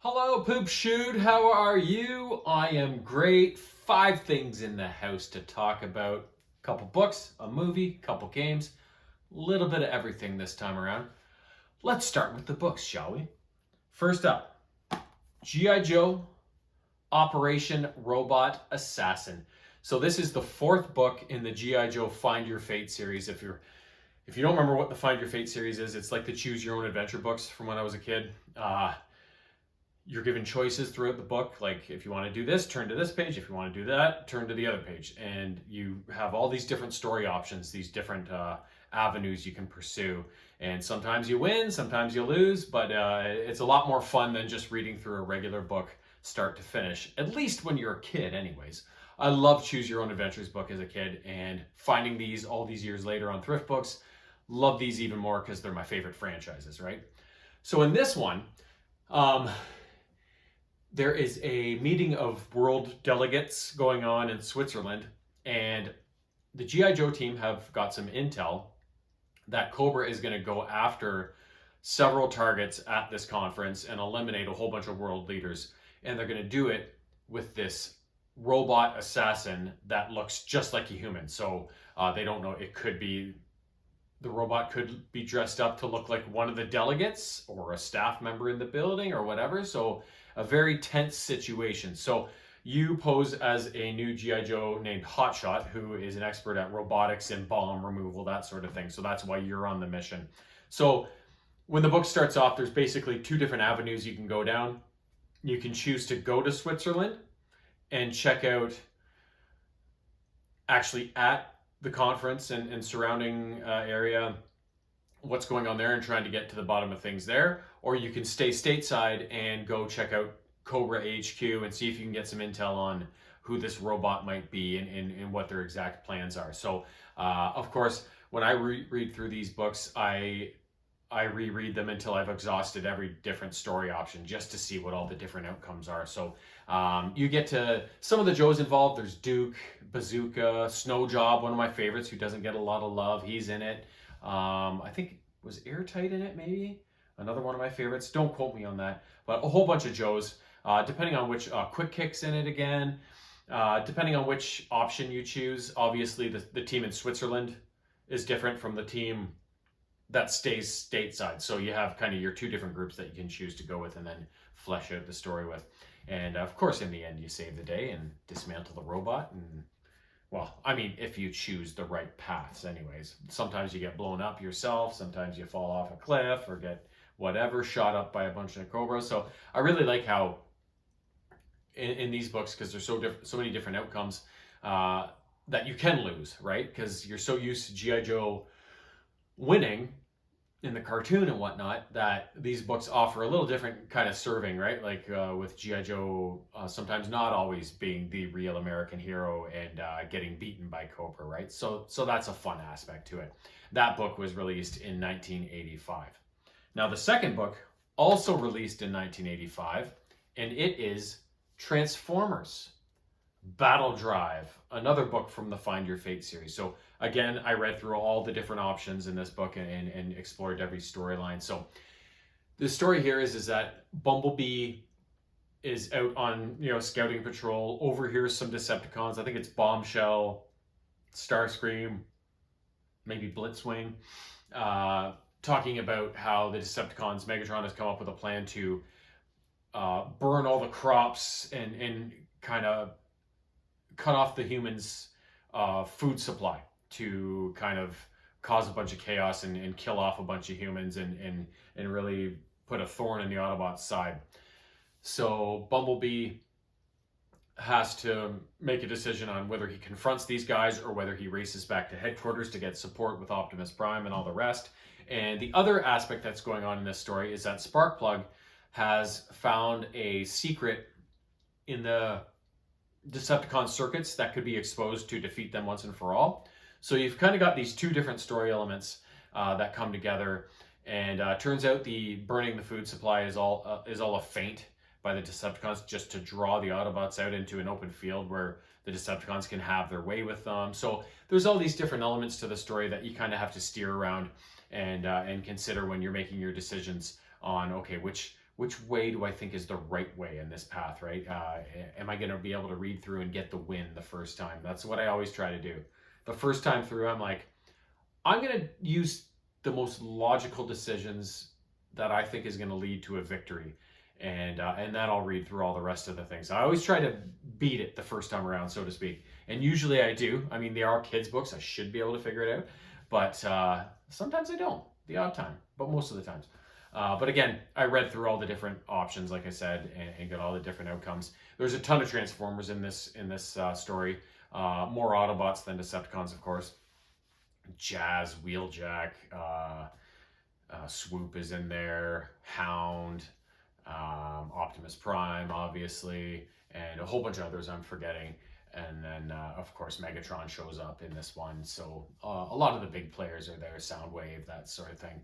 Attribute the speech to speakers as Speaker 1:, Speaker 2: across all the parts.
Speaker 1: Hello, Poop Shoot. How are you? I am great. 5 things in the house to talk about. Couple books, a movie, couple games, a little bit of everything this time around. Let's start with the books, shall we? First up, G.I. Joe Operation Robot Assassin. So this is the 4th book in the G.I. Joe Find Your Fate series. If you don't remember what the Find Your Fate series is, it's like the Choose Your Own Adventure books from when I was a kid. You're given choices throughout the book, like if you want to do this, turn to this page. If you want to do that, turn to the other page. And you have all these different story options, these different avenues you can pursue. And sometimes you win, sometimes you lose, but it's a lot more fun than just reading through a regular book start to finish, at least when you're a kid anyways. I love Choose Your Own Adventures book as a kid, and finding these all these years later on thrift books, love these even more because they're my favorite franchises, right? So in this one, there is a meeting of world delegates going on in Switzerland, and the G.I. Joe team have got some intel that Cobra is going to go after several targets at this conference and eliminate a whole bunch of world leaders. And they're going to do it with this robot assassin that looks just like a human. So they don't know, it could be the robot could be dressed up to look like one of the delegates or a staff member in the building or whatever. So a very tense situation. So you pose as a new G.I. Joe named Hotshot, who is an expert at robotics and bomb removal, that sort of thing. So that's why you're on the mission. So when the book starts off, there's basically 2 different avenues you can go down. You can choose to go to Switzerland and check out actually at the conference and surrounding area what's going on there and trying to get to the bottom of things there, or you can stay stateside and go check out Cobra HQ and see if you can get some intel on who this robot might be and what their exact plans are. So of course, when I read through these books, I reread them until I've exhausted every different story option just to see what all the different outcomes are. So you get to some of the Joes involved. There's Duke, Bazooka, Snow Job, one of my favorites, who doesn't get a lot of love. He's in it. I think was Airtight in it, maybe? Another one of my favorites. Don't quote me on that. But a whole bunch of Joes, depending on which Quick Kick's in it again. Depending on which option you choose. Obviously, the team in Switzerland is different from the team that stays stateside. So you have kind of your 2 different groups that you can choose to go with and then flesh out the story with. And of course, in the end, you save the day and dismantle the robot. And well, I mean, if you choose the right paths anyways. Sometimes you get blown up yourself. Sometimes you fall off a cliff or get whatever shot up by a bunch of cobras. So I really like how in these books, because there's so many different outcomes, that you can lose, right? Because you're so used to G.I. Joe winning in the cartoon and whatnot, that these books offer a little different kind of serving, right? Like with G.I. Joe sometimes not always being the real American hero and getting beaten by Cobra, right? So that's a fun aspect to it. That book was released in 1985. Now the second book, also released in 1985, and it is Transformers Battle Drive, another book from the Find Your Fate series. So again, I read through all the different options in this book and explored every storyline. So the story here is that Bumblebee is out on scouting patrol, overhears some Decepticons. I think it's Bombshell, Starscream, maybe Blitzwing, talking about how the Decepticons, Megatron has come up with a plan to burn all the crops and kind of cut off the humans' food supply to kind of cause a bunch of chaos and kill off a bunch of humans and really put a thorn in the Autobots' side. So Bumblebee has to make a decision on whether he confronts these guys or whether he races back to headquarters to get support with Optimus Prime and all the rest. And the other aspect that's going on in this story is that Sparkplug has found a secret in the Decepticon circuits that could be exposed to defeat them once and for all. So you've kind of got these 2 different story elements that come together, and turns out the burning the food supply is all a feint by the Decepticons just to draw the Autobots out into an open field where the Decepticons can have their way with them. So there's all these different elements to the story that you kind of have to steer around and consider when you're making your decisions on, okay, which which way do I think is the right way in this path, right? Am I going to be able to read through and get the win the first time? That's what I always try to do. The first time through, I'm like, I'm going to use the most logical decisions that I think is going to lead to a victory. And then I'll read through all the rest of the things. I always try to beat it the first time around, so to speak. And usually I do. I mean, they are kids' books. I should be able to figure it out. But sometimes I don't, the odd time, but most of the times. But again, I read through all the different options, like I said, and got all the different outcomes. There's a ton of Transformers in this story. More Autobots than Decepticons, of course. Jazz, Wheeljack, Swoop is in there, Hound, Optimus Prime, obviously, and a whole bunch of others I'm forgetting. And then, of course, Megatron shows up in this one. So a lot of the big players are there, Soundwave, that sort of thing.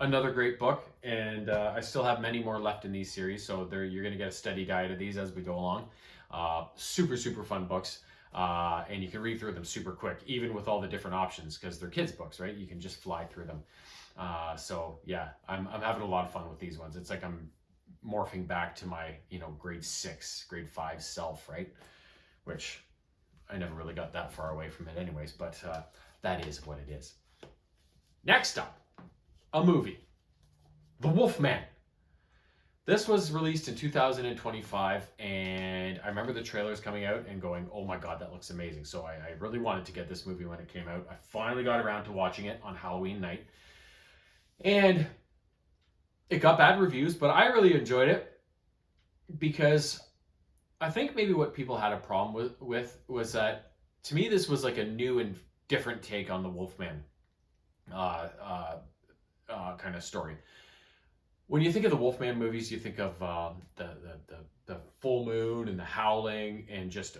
Speaker 1: Another great book, and I still have many more left in these series, so you're going to get a steady diet of these as we go along. Super, super fun books. And you can read through them super quick, even with all the different options, because they're kids' books, right? You can just fly through them. So yeah, I'm having a lot of fun with these ones. It's like I'm morphing back to my, grade 6, grade 5 self, right? Which I never really got that far away from it anyways, but that is what it is. Next up, a movie, The Wolfman. This was released in 2025, and I remember the trailers coming out and going, oh my God, that looks amazing. So I really wanted to get this movie when it came out. I finally got around to watching it on Halloween night. And it got bad reviews, but I really enjoyed it because I think maybe what people had a problem with was that, to me, this was like a new and different take on the Wolfman kind of story. When you think of the Wolfman movies, you think of the full moon and the howling and just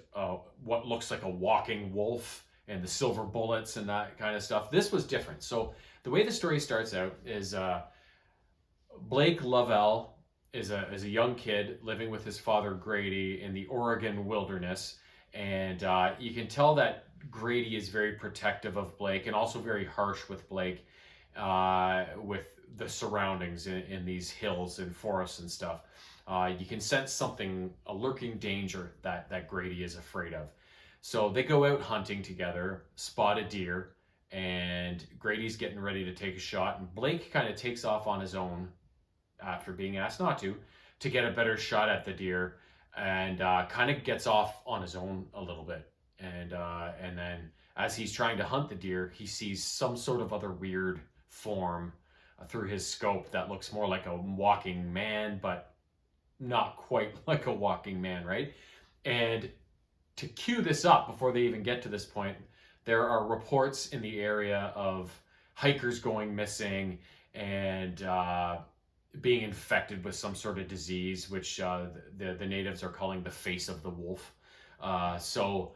Speaker 1: what looks like a walking wolf and the silver bullets and that kind of stuff. This was different. So the way the story starts out is Blake Lovell is a young kid living with his father Grady in the Oregon wilderness, and you can tell that Grady is very protective of Blake and also very harsh with Blake with the surroundings in these hills and forests and stuff. You can sense a lurking danger that Grady is afraid of. So they go out hunting together, spot a deer, and Grady's getting ready to take a shot, and Blake kind of takes off on his own after being asked not to get a better shot at the deer, and kind of gets off on his own a little bit. And then as he's trying to hunt the deer, he sees some sort of other weird form through his scope that looks more like a walking man, but not quite like a walking man, right? And to cue this up before they even get to this point, there are reports in the area of hikers going missing and being infected with some sort of disease, which the natives are calling the face of the wolf. So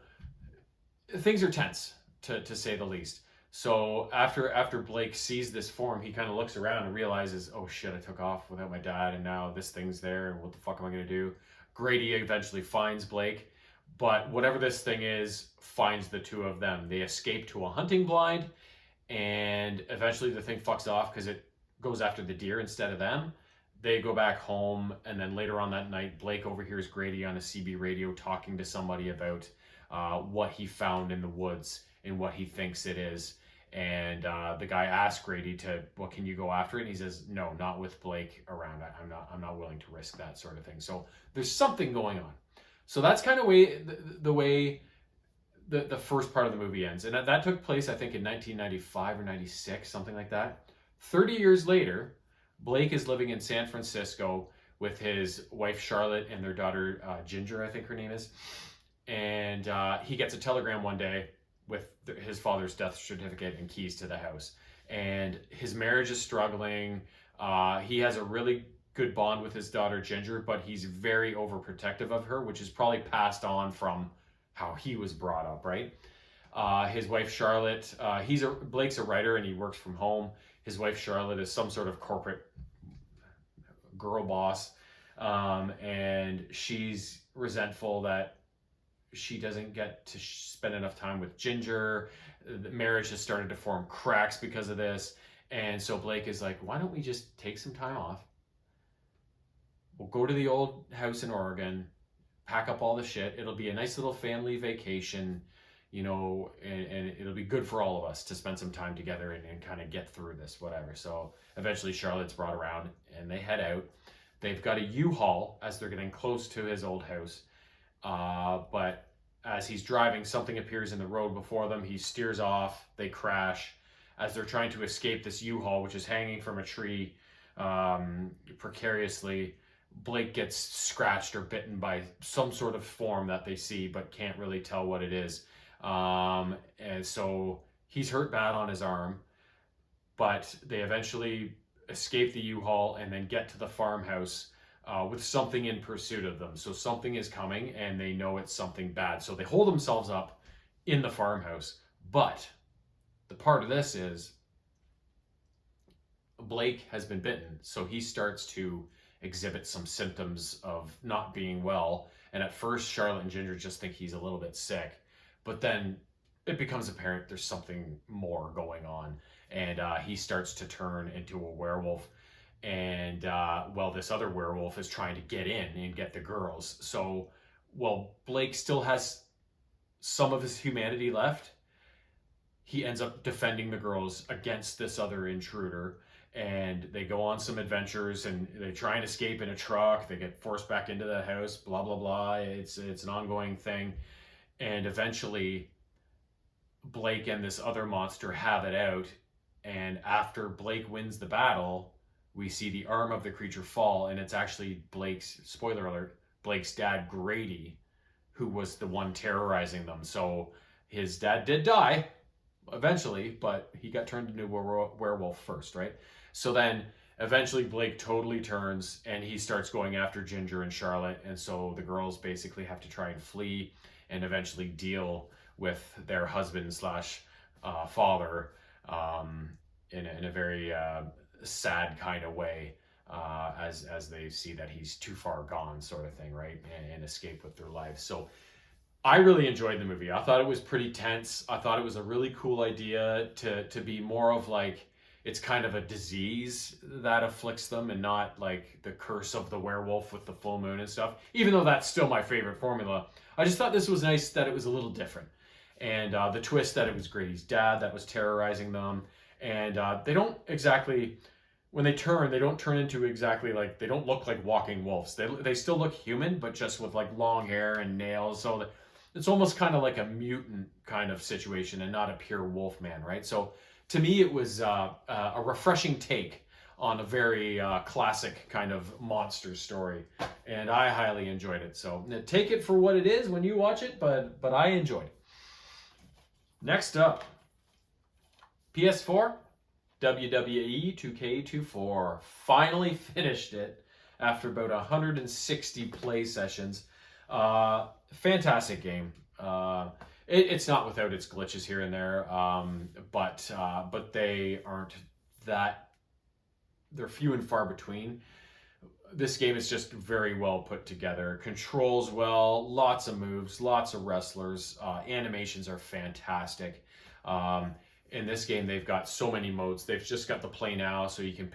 Speaker 1: things are tense, to say the least. So after Blake sees this form, he kind of looks around and realizes, oh shit, I took off without my dad, and now this thing's there, and what the fuck am I going to do? Grady eventually finds Blake, but whatever this thing is, finds the two of them. They escape to a hunting blind, and eventually the thing fucks off because it goes after the deer instead of them. They go back home, and then later on that night, Blake overhears Grady on a CB radio talking to somebody about what he found in the woods and what he thinks it is. And the guy asks Grady can you go after it? And he says, no, not with Blake around. I'm not willing to risk that sort of thing. So there's something going on. So that's kind of the way the first part of the movie ends. And that took place, I think, in 1995 or 96, something like that. 30 years later, Blake is living in San Francisco with his wife Charlotte and their daughter Ginger, I think her name is. And he gets a telegram one day with his father's death certificate and keys to the house. And his marriage is struggling. He has a really good bond with his daughter Ginger, but he's very overprotective of her, which is probably passed on from how he was brought up, right? His wife Charlotte, Blake's a writer and he works from home. His wife Charlotte is some sort of corporate girl boss, and she's resentful that she doesn't get to spend enough time with Ginger. The marriage has started to form cracks because of this. And so Blake is like, why don't we just take some time off We'll go to the old house in Oregon, pack up all the shit. It'll be a nice little family vacation, and it'll be good for all of us to spend some time together and kind of get through this, whatever. So eventually Charlotte's brought around and they head out. They've got a U-Haul as they're getting close to his old house. But as he's driving, something appears in the road before them. He steers off. They crash. As they're trying to escape this U-Haul, which is hanging from a tree precariously, Blake gets scratched or bitten by some sort of form that they see, but can't really tell what it is. And so he's hurt bad on his arm, but they eventually escape the U-Haul and then get to the farmhouse with something in pursuit of them. So something is coming and they know it's something bad. So they hold themselves up in the farmhouse. But the part of this is Blake has been bitten. So he starts to exhibit some symptoms of not being well. And at first, Charlotte and Ginger just think he's a little bit sick. But then it becomes apparent there's something more going on. And he starts to turn into a werewolf. And this other werewolf is trying to get in and get the girls. So while Blake still has some of his humanity left, he ends up defending the girls against this other intruder. And they go on some adventures and they try and escape in a truck. They get forced back into the house, blah, blah, blah. It's an ongoing thing. And eventually Blake and this other monster have it out. And after Blake wins the battle, we see the arm of the creature fall, and it's actually Blake's, spoiler alert, Blake's dad, Grady, who was the one terrorizing them. So his dad did die eventually, but he got turned into a werewolf first, right? So then eventually Blake totally turns and he starts going after Ginger and Charlotte. And so the girls basically have to try and flee and eventually deal with their husband slash father in a very sad kind of way as they see that he's too far gone, sort of thing, right? And escape with their lives. So I really enjoyed the movie. I thought it was pretty tense. I thought it was a really cool idea to be more of like, it's kind of a disease that afflicts them and not like the curse of the werewolf with the full moon and stuff. Even though that's still my favorite formula, I just thought this was nice that it was a little different. And the twist that it was Grady's dad that was terrorizing them. And they don't exactly, when they don't turn into exactly like, they don't look like walking wolves. They still look human, but just with like long hair and nails. So it's almost kind of like a mutant kind of situation and not a pure wolf man, right? So to me, it was a refreshing take on a very classic kind of monster story. And I highly enjoyed it. So take it for what it is when you watch it, but I enjoyed it. Next up, PS4, WWE 2K24. Finally finished it after about 160 play sessions. Fantastic game. It's not without its glitches here and there, but they aren't that. They're few and far between. This game is just very well put together. Controls well, lots of moves, lots of wrestlers. Animations are fantastic. In this game, they've got so many modes. They've just got the play now, so you can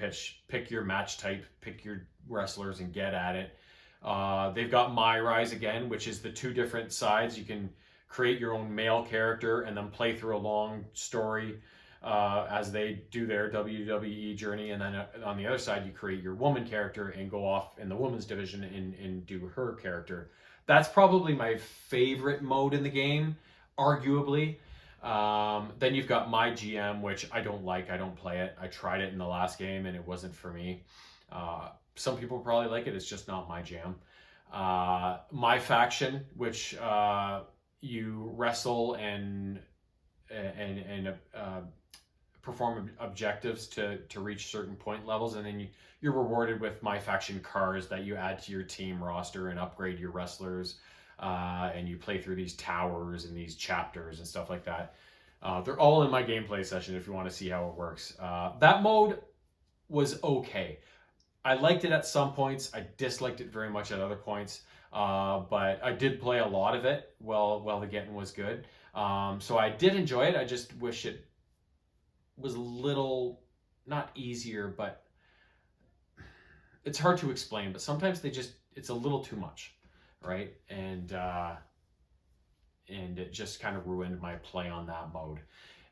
Speaker 1: pick your match type, pick your wrestlers, and get at it. They've got My Rise again, which is the two different sides. You can create your own male character and then play through a long story as they do their WWE journey. And then on the other side, you create your woman character and go off in the women's division and do her character. That's probably my favorite mode in the game, arguably. Then you've got My GM, which I don't like. I don't play it. I tried it in the last game and it wasn't for me. Some people probably like it. It's just not my jam. My Faction, which you wrestle and perform objectives to reach certain point levels, and then you're rewarded with My Faction cars that you add to your team roster and upgrade your wrestlers. And you play through these towers and these chapters and stuff like that. They're all in my gameplay session if you want to see how it works. That mode was okay. I liked it at some points. I disliked it very much at other points. But I did play a lot of it while the getting was good. So I did enjoy it. I just wish it was a little, not easier, but it's hard to explain, but sometimes it's a little too much, right? And it just kind of ruined my play on that mode.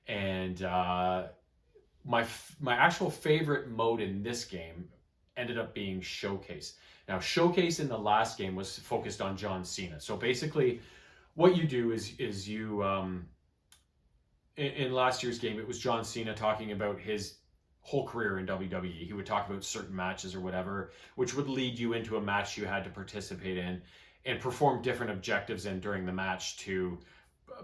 Speaker 1: And my actual favorite mode in this game ended up being Showcase. Now, Showcase in the last game was focused on John Cena. So basically, what you do is you in last year's game, it was John Cena talking about his whole career in WWE. He would talk about certain matches or whatever, which would lead you into a match you had to participate in and perform different objectives in during the match to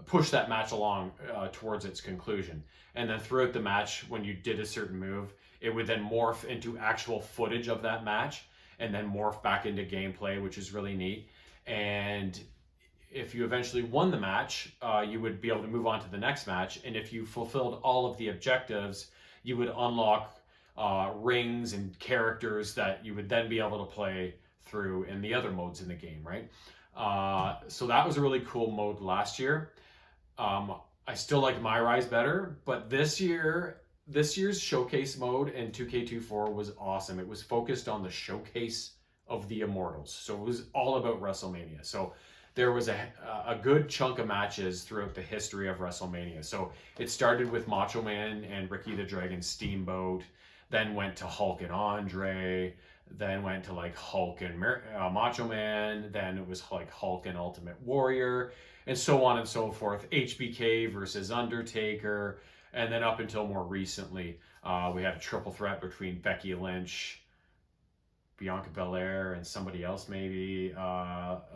Speaker 1: push that match along towards its conclusion. And then throughout the match, when you did a certain move, it would then morph into actual footage of that match and then morph back into gameplay, which is really neat. And if you eventually won the match, you would be able to move on to the next match. And if you fulfilled all of the objectives, you would unlock rings and characters that you would then be able to play through in the other modes in the game, right? So that was a really cool mode last year. I still like My Rise better, but this year's showcase mode in 2K24 was awesome. It was focused on the showcase of the Immortals. So it was all about WrestleMania. So there was a good chunk of matches throughout the history of WrestleMania. So it started with Macho Man and Ricky the Dragon Steamboat, then went to Hulk and Andre, then went to like Hulk and Macho Man, then it was like Hulk and Ultimate Warrior, and so on and so forth. HBK versus Undertaker, and then up until more recently, we had a triple threat between Becky Lynch, Bianca Belair, and somebody else maybe,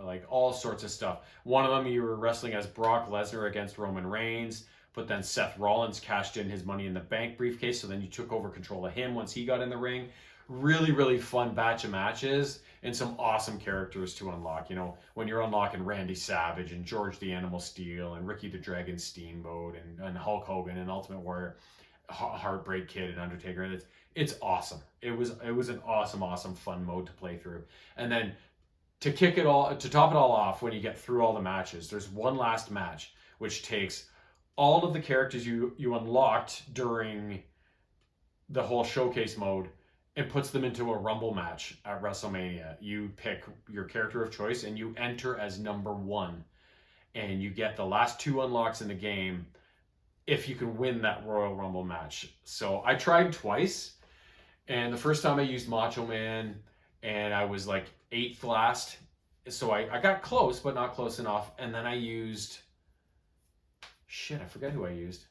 Speaker 1: like all sorts of stuff. One of them you were wrestling as Brock Lesnar against Roman Reigns, but then Seth Rollins cashed in his Money in the Bank briefcase, so then you took over control of him once he got in the ring. Really, really fun batch of matches and some awesome characters to unlock. You know, when you're unlocking Randy Savage and George the Animal Steel and Ricky the Dragon Steamboat and Hulk Hogan and Ultimate Warrior, Heartbreak Kid and Undertaker, it's awesome. It was an awesome fun mode to play through. And then to top it all off, when you get through all the matches, there's one last match which takes all of the characters you unlocked during the whole showcase mode and puts them into a Rumble match at WrestleMania. You pick your character of choice and you enter as number 1. And you get the last 2 unlocks in the game if you can win that Royal Rumble match. So I tried twice. And the first time I used Macho Man and I was like 8th last. So I got close, but not close enough. And then I used... I forget who I used.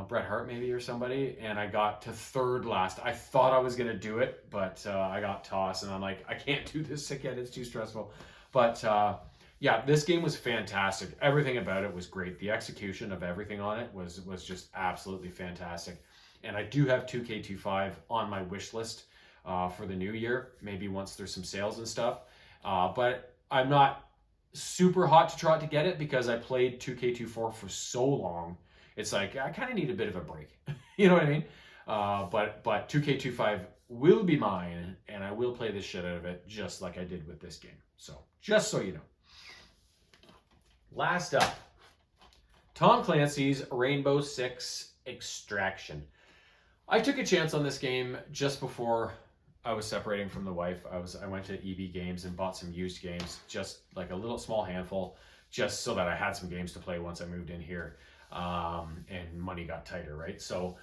Speaker 1: Bret Hart maybe or somebody, and I got to 3rd last. I thought I was gonna do it, but I got tossed, and I'm like, I can't do this again. It's too stressful. But yeah, this game was fantastic. Everything about it was great. The execution of everything on it was just absolutely fantastic. And I do have 2K25 on my wish list for the new year. Maybe once there's some sales and stuff. But I'm not super hot to trot to get it because I played 2K24 for so long. It's like, I kind of need a bit of a break. You know what I mean? But 2K25 will be mine, and I will play the shit out of it just like I did with this game. So, just so you know. Last up, Tom Clancy's Rainbow Six Extraction. I took a chance on this game just before I was separating from the wife. I went to EB Games and bought some used games, just like a little small handful, just so that I had some games to play once I moved in here. And money got tighter, right? So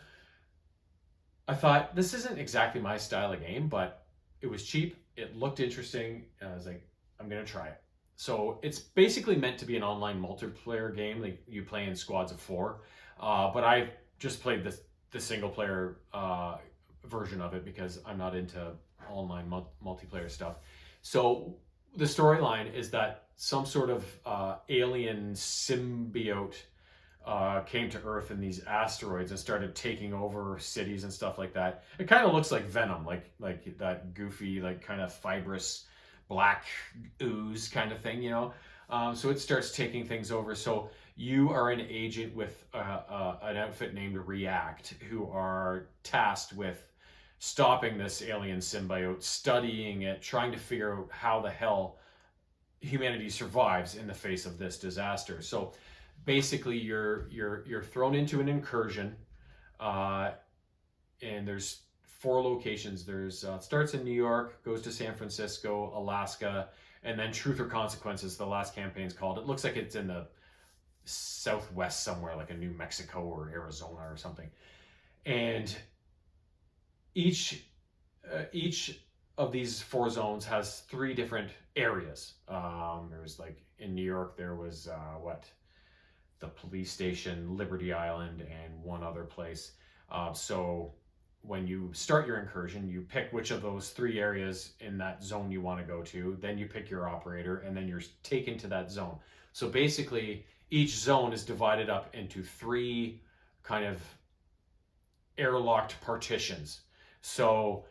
Speaker 1: I thought, this isn't exactly my style of game, but it was cheap. It looked interesting. And I was like, I'm going to try it. So it's basically meant to be an online multiplayer game. Like you play in squads of 4. But I just played the single player version of it because I'm not into online multiplayer stuff. So the storyline is that some sort of alien symbiote came to Earth in these asteroids and started taking over cities and stuff like that. It kind of looks like Venom, like that goofy, like kind of fibrous black ooze kind of thing, you know? So it starts taking things over. So you are an agent with an outfit named React, who are tasked with stopping this alien symbiote, studying it, trying to figure out how the hell humanity survives in the face of this disaster. So basically you're thrown into an incursion, and there's 4 locations. There's it starts in New York, goes to San Francisco, Alaska, and then Truth or Consequences. The last campaign's called. It looks like it's in the Southwest somewhere, like a New Mexico or Arizona or something. And each of these 4 zones has 3 different areas. There was like in New York, there was the police station, Liberty Island, and one other place. So when you start your incursion, you pick which of those 3 areas in that zone you want to go to. Then you pick your operator, and then you're taken to that zone. So basically, each zone is divided up into 3 kind of airlocked partitions. So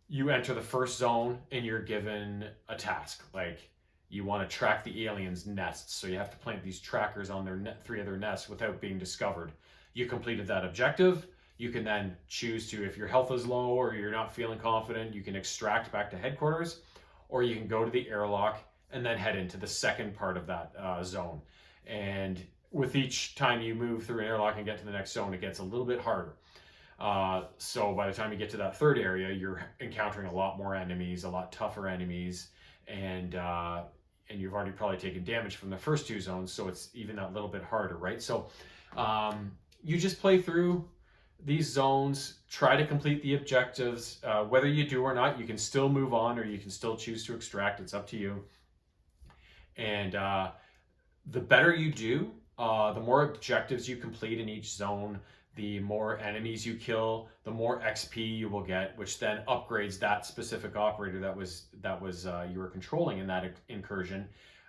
Speaker 1: you enter the first zone and you're given a task, like you want to track the aliens' nests. So you have to plant these trackers on their 3 of their nests without being discovered. You completed that objective. You can then choose to, if your health is low or you're not feeling confident, you can extract back to headquarters, or you can go to the airlock and then head into the second part of that zone. And with each time you move through an airlock and get to the next zone, it gets a little bit harder. So by the time you get to that third area, you're encountering a lot more enemies, a lot tougher enemies, and you've already probably taken damage from the first 2 zones, so it's even that little bit harder, right? So you just play through these zones, try to complete the objectives. Whether you do or not, you can still move on, or you can still choose to extract. It's up to you. And the better you do, the more objectives you complete in each zone, the more enemies you kill, the more XP you will get, which then upgrades that specific operator that was you were controlling in that incursion,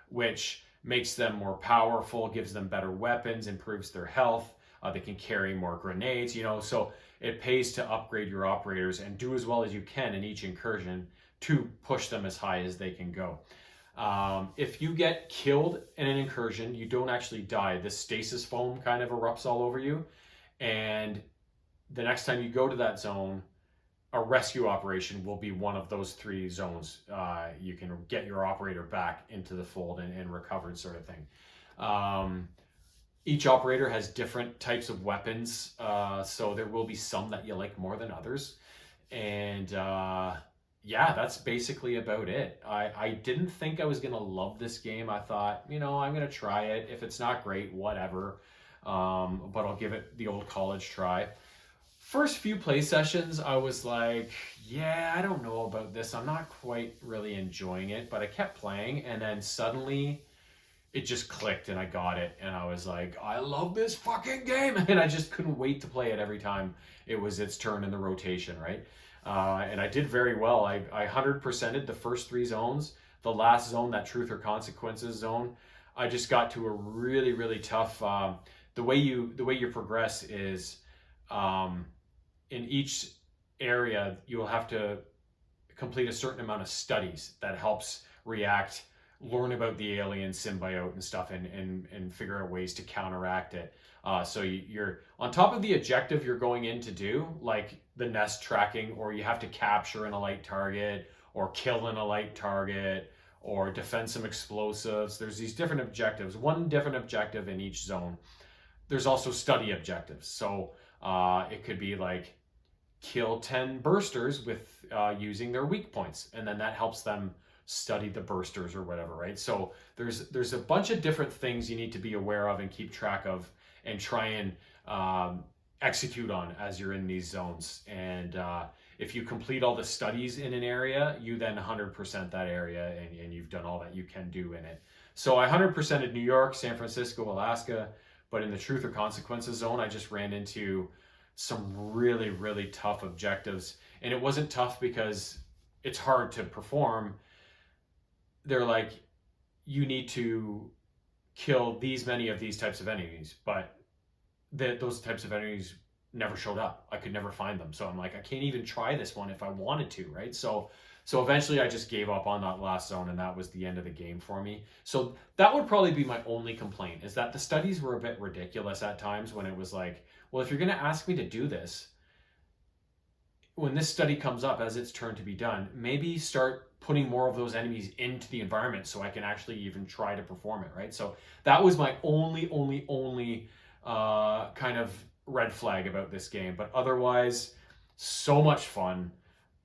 Speaker 1: which makes them more powerful, gives them better weapons, improves their health. They can carry more grenades, so it pays to upgrade your operators and do as well as you can in each incursion to push them as high as they can go. If you get killed in an incursion, you don't actually die. This stasis foam kind of erupts all over you. And the next time you go to that zone, a rescue operation will be one of those 3 zones. You can get your operator back into the fold and recovered, sort of thing. Each operator has different types of weapons, so there will be some that you like more than others. And yeah, that's basically about it. I didn't think I was going to love this game. I thought, I'm going to try it. If it's not great, whatever. But I'll give it the old college try. First few play sessions, I was like, yeah, I don't know about this. I'm not quite really enjoying it, but I kept playing, and then suddenly it just clicked and I got it, and I was like, I love this fucking game, and I just couldn't wait to play it every time it was its turn in the rotation, right? And I did very well. I 100%ed the first 3 zones. The last zone, that Truth or Consequences zone, I just got to a really, really tough. The way you progress is in each area you will have to complete a certain amount of studies that helps learn about the alien symbiote and stuff, and figure out ways to counteract it. So you're on top of the objective you're going in to do, like the nest tracking, or you have to capture an allied target, or kill an allied target, or defend some explosives. There's these different objectives, one different objective in each zone. There's also study objectives. So it could be like kill 10 bursters with using their weak points, and then that helps them study the bursters or whatever, right? So there's a bunch of different things you need to be aware of and keep track of and try and execute on as you're in these zones. And if you complete all the studies in an area, you then 100% that area, and you've done all that you can do in it. So I 100%ed New York, San Francisco, Alaska, but in the Truth or Consequences zone, I just ran into some really, really tough objectives. And it wasn't tough because it's hard to perform. They're like, you need to kill these many of these types of enemies, but those types of enemies never showed up. I could never find them. So I'm like, I can't even try this one if I wanted to, right? So eventually I just gave up on that last zone, and that was the end of the game for me. So that would probably be my only complaint, is that the studies were a bit ridiculous at times, when it was like, well, if you're going to ask me to do this, when this study comes up as its turn to be done, maybe start putting more of those enemies into the environment so I can actually even try to perform it, right? So that was my only kind of red flag about this game. But otherwise, So much fun,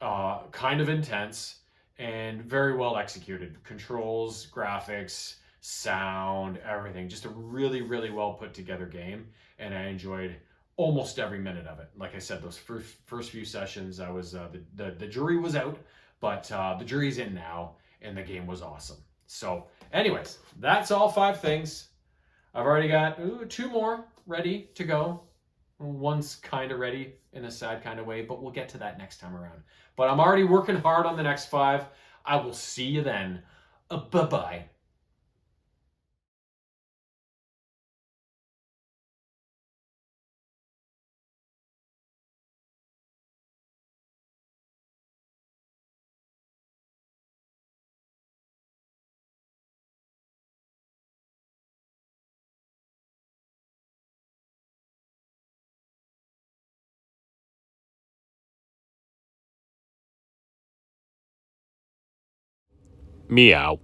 Speaker 1: kind of intense, and very well executed. Controls, graphics, sound, everything. Just a really, really well put together game, and I enjoyed almost every minute of it. Like I said, those first few sessions, I was the jury was out, but the jury's in now, and the game was awesome. So, anyways, that's all 5 things. I've already got two more ready to go. One's kind of ready in a sad kind of way, but we'll get to that next time around. But I'm already working hard on the next 5. I will see you then. Bye bye. Meow.